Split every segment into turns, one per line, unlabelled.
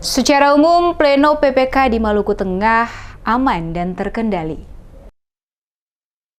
Secara umum, pleno PPK di Maluku Tengah aman dan terkendali.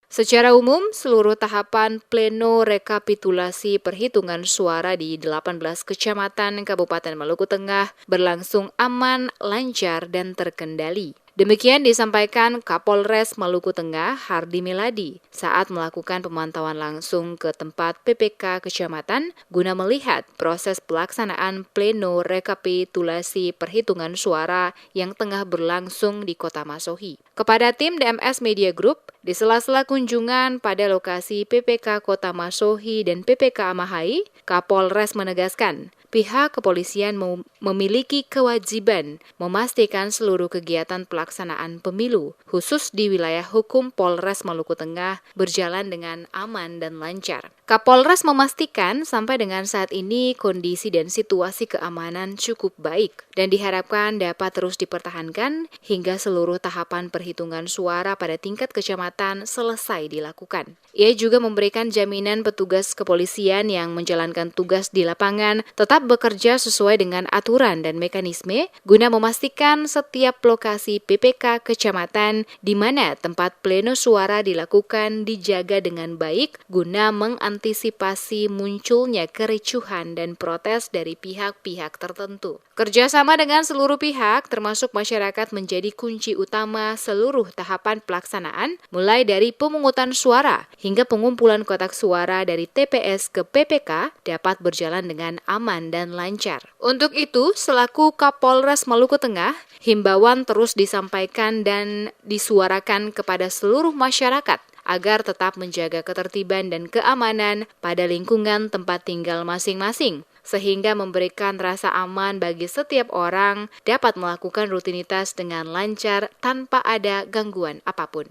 Secara umum, seluruh tahapan pleno rekapitulasi perhitungan suara di 18 kecamatan Kabupaten Maluku Tengah berlangsung aman, lancar, dan terkendali. Demikian disampaikan Kapolres Maluku Tengah, Hardi Miladi, saat melakukan pemantauan langsung ke tempat PPK kecamatan guna melihat proses pelaksanaan pleno rekapitulasi perhitungan suara yang tengah berlangsung di Kota Masohi. Kepada tim DMS Media Group, di sela-sela kunjungan pada lokasi PPK Kota Masohi dan PPK Amahai, Kapolres menegaskan pihak kepolisian memiliki kewajiban memastikan seluruh kegiatan pelaksanaan pemilu, khusus di wilayah hukum Polres Maluku Tengah, berjalan dengan aman dan lancar. Kapolres memastikan sampai dengan saat ini kondisi dan situasi keamanan cukup baik dan diharapkan dapat terus dipertahankan hingga seluruh tahapan perhitungan suara pada tingkat kecamatan selesai dilakukan. Ia juga memberikan jaminan petugas kepolisian yang menjalankan tugas di lapangan tetap bekerja sesuai dengan aturan dan mekanisme guna memastikan setiap lokasi PPK kecamatan di mana tempat pleno suara dilakukan dijaga dengan baik guna mengantisipasi munculnya kericuhan dan protes dari pihak-pihak tertentu. Kerjasama dengan seluruh pihak termasuk masyarakat menjadi kunci utama seluruh tahapan pelaksanaan mulai dari pemungutan suara hingga pengumpulan kotak suara dari TPS ke PPK dapat berjalan dengan aman dan lancar. Untuk itu, selaku Kapolres Maluku Tengah, himbauan terus disampaikan dan disuarakan kepada seluruh masyarakat agar tetap menjaga ketertiban dan keamanan pada lingkungan tempat tinggal masing-masing, sehingga memberikan rasa aman bagi setiap orang dapat melakukan rutinitas dengan lancar tanpa ada gangguan apapun.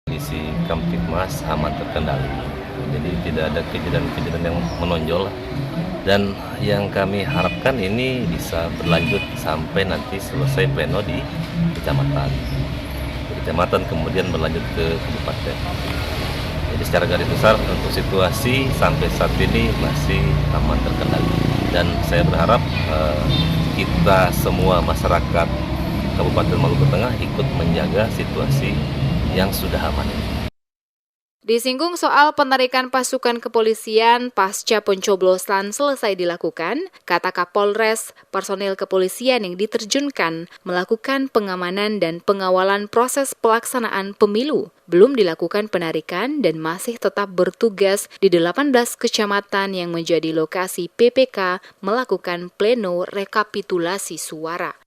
Kondisi Kamtipmas aman terkendali, jadi tidak ada kejadian-kejadian yang menonjol. Dan yang kami harapkan ini bisa berlanjut sampai nanti selesai pleno di kecamatan. Di kecamatan kemudian berlanjut ke kabupaten. Jadi secara garis besar untuk situasi sampai saat ini masih aman terkendali. Dan saya berharap kita semua masyarakat Kabupaten Maluku Tengah ikut menjaga situasi yang sudah aman ini.
Disinggung soal penarikan pasukan kepolisian pasca pencoblosan selesai dilakukan, kata Kapolres, personil kepolisian yang diterjunkan melakukan pengamanan dan pengawalan proses pelaksanaan pemilu, belum dilakukan penarikan dan masih tetap bertugas di 18 kecamatan yang menjadi lokasi PPK melakukan pleno rekapitulasi suara.